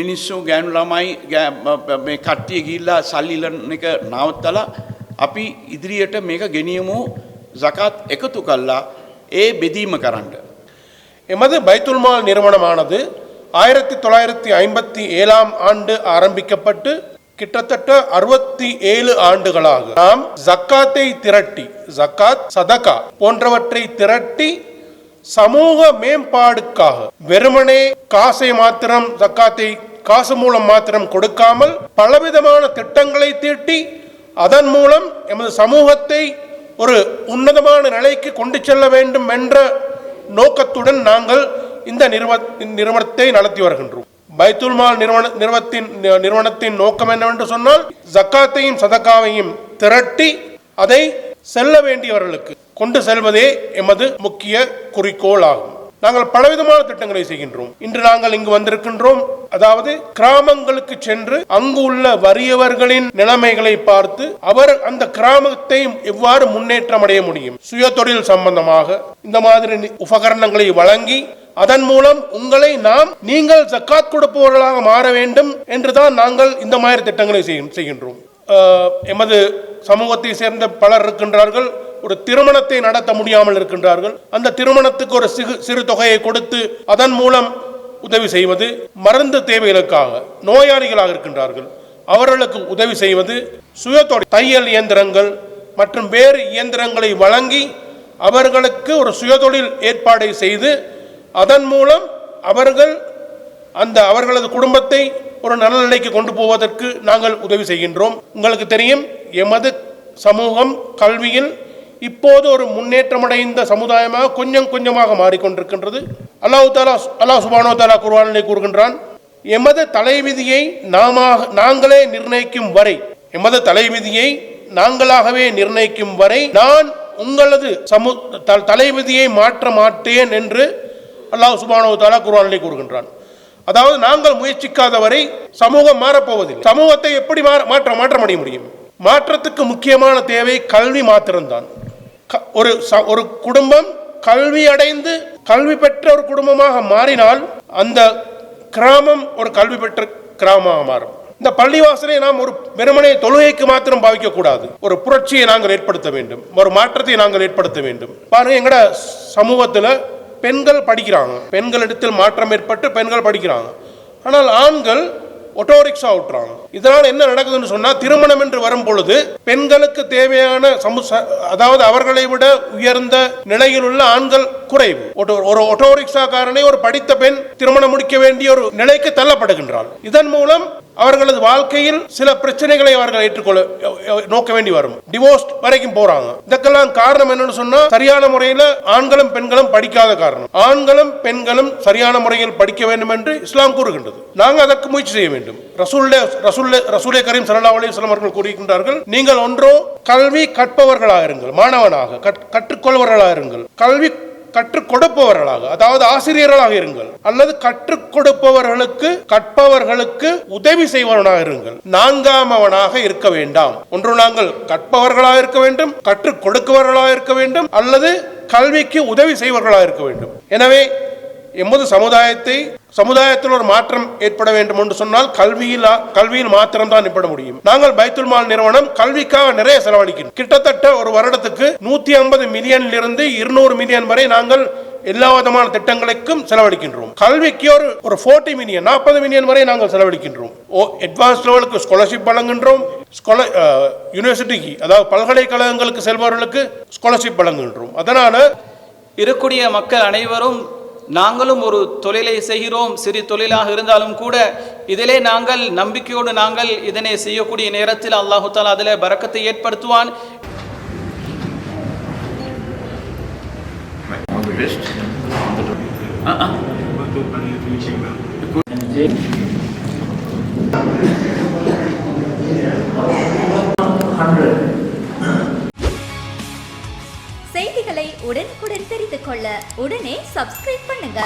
මිනිස්සු ගෑනු ළමයි මේ කට්ටිය ගිහිල්ලා සල්ලි ඉල්ලන එක නවත්තලා අපි ඉදිරියට මේක ගෙනියමු zakat එකතු කළා ඒ බෙදීම කරන්න. எமது பைத்துல் மால் நிறுவனமானது 1957ஆம் ஆண்டு ஆரம்பிக்கப்பட்டு கிட்டத்தட்ட 67 ஆண்டுகளாக நாம் ஜக்காத்தை திரட்டி ஜக்காத் சதகா போன்றவற்றை திரட்டி சமூக மேம்பாடுக்காக வெறுமனே காசை மாத்திரம் ஜக்காத்தை காசு மூலம் மாத்திரம் கொடுக்காமல் பலவிதமான திட்டங்களை தீட்டி அதன் மூலம் எமது சமூகத்தை ஒரு உன்னதமான நிலைக்கு கொண்டு செல்ல வேண்டும் என்ற நோக்கத்துடன் நாங்கள் இந்த நிறுவனத்தை நடத்தி வருகின்றோம். பைத்துல் மால் நிறுவனத்தின் நோக்கம் என்னவென்று சொன்னால் ஜக்காத்தையும் சதகாவையும் திரட்டி அதை செல்ல வேண்டியவர்களுக்கு கொண்டு செல்வதே எமது முக்கிய குறிக்கோள் ஆகும். நாங்கள் பலவிதமான திட்டங்களை செய்கின்றோம். இன்று நாங்கள் இங்கு வந்திருக்கின்றோம். அதாவது கிராமங்களுக்கு சென்று அங்கு உள்ள வறியவர்களின் நிலைமைகளை பார்த்து அவர் அந்த கிராமத்தை எவ்வாறு முன்னேற்றம் அடைய முடியும், சுய தொழில் சம்பந்தமாக இந்த மாதிரி உபகரணங்களை வழங்கி அதன் மூலம் உங்களை நீங்கள் ஜக்காத் கொடுப்பவர்களாக மாற வேண்டும் என்றுதான் நாங்கள் இந்த மாதிரி திட்டங்களை செய்கின்றோம். எமது சமூகத்தை சேர்ந்த பலர் இருக்கின்றார்கள், ஒரு திருமணத்தை நடத்த முடியாமல் இருக்கின்றார்கள். அந்த திருமணத்துக்கு ஒரு சிறு தொகையை கொடுத்து அதன் மூலம் உதவி செய்வது, மருந்து தேவைகளுக்காக நோயாளிகளாக இருக்கின்றார்கள் அவர்களுக்கு உதவி செய்வது, சுயதொழில் தையல் இயந்திரங்கள் மற்றும் வேறு இயந்திரங்களை வழங்கி அவர்களுக்கு ஒரு சுயதொழில் ஏற்பாடை செய்து அதன் மூலம் அவர்களது குடும்பத்தை ஒரு நல்ல நிலைக்கு கொண்டு போவதற்கு நாங்கள் உதவி செய்கின்றோம். உங்களுக்கு தெரியும், எமது சமூகம் கல்வியில் இப்போது ஒரு முன்னேற்றமடைந்த சமுதாயமாக கொஞ்சம் கொஞ்சமாக மாறிக்கொண்டிருக்கின்றது. அல்லாஹ் சுப்ஹானஹு வ தஆலா குர்ஆனிலே கூறுகின்றான், எமது தலைவிதியை நாங்களே நிர்ணயிக்கும் வரை, எமது தலைவிதியை நாங்களாகவே நிர்ணயிக்கும் வரை நான் உங்களது தலைவிதியை மாற்ற மாட்டேன் என்று அல்லாஹ் சுப்ஹானஹு வ தஆலா குர்ஆனிலே கூறுகின்றான். அதாவது நாங்கள் முயற்சிக்காத வரை சமூகம் மாறப்போவதில்லை. சமூகத்தை எப்படி மாற்ற முடியும்? மாற்றத்துக்கு முக்கியமான தேவை கல்வி மாத்திரம்தான். ஒரு குடும்பம் கல்வி அடைந்து கல்வி பெற்ற ஒரு குடும்பமாக மாறினால் அந்த கிராமம் ஒரு கல்வி பெற்ற கிராமமாக மாறும். இந்த பள்ளிவாசலை நாம் ஒரு வெறுமனே தொழுகைக்கு மாத்திரம் பாவிக்க கூடாது. ஒரு புரட்சியை நாங்கள் ஏற்படுத்த வேண்டும், ஒரு மாற்றத்தை நாங்கள் ஏற்படுத்த வேண்டும். பாருங்க, எங்கட சமூகத்தில் பெண்கள் படிக்கிறாங்க, பெண்களிடத்தில் மாற்றம் ஏற்பட்டு பெண்கள் படிக்கிறாங்க. ஆனால் ஆண்கள் ஆட்டோரிக்ஷா ஓட்டுறாங்க. இதனால் என்ன நடக்குதுன்னு சொன்னா, திருமணம் என்று வரும் பொழுது பெண்களுக்கு தேவையான அதாவது அவர்களை விட உயர்ந்த நிலையில் உள்ள ஆண்கள் குறைவு. ஒரு ஆட்டோரிக்ஷாக்காரனை ஒரு படித்த பெண் திருமணம் முடிக்க வேண்டிய ஒரு நிலைக்கு தள்ளப்படுகின்றாள். இதன் மூலம் அவர்களது வாழ்க்கையில் சில பிரச்சனைகளை அவர்கள் நோக்க வேண்டி வரும். டிவோர்ஸ் வரைக்கும் போறாங்க. இதற்கெல்லாம் காரணம் என்னன்னு சொன்னா, சரியான முறையில் ஆண்களும் பெண்களும் படிக்காத காரணம். ஆண்களும் பெண்களும் சரியான முறையில் படிக்க வேண்டும் என்று இஸ்லாம் கூறுகின்றது. நாங்கள் அதற்கு முயற்சி செய்ய வேண்டும். ரசூலே கரீம் ஸல்லல்லாஹு அலைஹி வஸல்லம் அவர்கள் கூறுகின்றார்கள், நீங்கள் ஒன்றோ கல்வி கற்பவர்களாக இருங்கள், மாணவனாக கற்றுக்கொள்வர்களாக இருங்கள், கல்வி கற்றுக் கொடுப்பவர்களாக, அதாவது ஆசிரியர்களாக இருங்கள், அல்லது கற்றுக் கற்பவர்களுக்கு உதவி செய்வவனாக இருங்கள். நான்காமவனாக இருக்க வேண்டாம். ஒன்று நாங்கள் கற்பவர்களாக இருக்க வேண்டும், கற்றுக் கொடுப்பவர்களாக இருக்க வேண்டும், அல்லது கல்விக்கு உதவி செய்வர்களாக இருக்க வேண்டும். எனவே எமது சமுதாயத்தில் ஒரு மாற்றம் ஏற்பட வேண்டும் என்று சொன்னால் கல்வியில் மாத்திரம் தான் ஏற்பட முடியும். நாங்கள் பைத்துல் மால் நிறுவனம் கல்விக்காக நிறைய செலவழிக்கிறோம். கிட்டத்தட்ட ஒரு வருடத்துக்கு 150 மில்லியனில் இருந்து 200 மில்லியன் வரை நாங்கள் எல்லா விதமான திட்டங்களுக்கும் செலவழிக்கின்றோம். கல்விக்கு ஒரு 40 மில்லியன் 40 மில்லியன் வரை நாங்கள் செலவழிக்கின்றோம். அட்வான்ஸ் லெவலுக்கு ஸ்காலர்ஷிப் வழங்குகின்றோம். யூனிவர்சிட்டிக்கு, அதாவது பல்கலைக்கழகங்களுக்கு செல்பவர்களுக்கு ஸ்காலர்ஷிப் வழங்குகின்றோம். அதனால இருக்கக்கூடிய மக்கள் அனைவரும் நாங்களும் ஒரு தொழிலை செய்கிறோம், சிறு தொழிலாக இருந்தாலும் கூட இதிலே நாங்கள் நம்பிக்கையோடு நாங்கள் இதனை செய்யக்கூடிய நேரத்தில் அல்லாஹு தஆலா அதிலே பரக்கத்தை ஏற்படுத்துவான். செய்திகளை உடனுக்குடன் தெரிந்து கொள்ள உடனே சப்ஸ்கிரைப் பண்ணுங்க.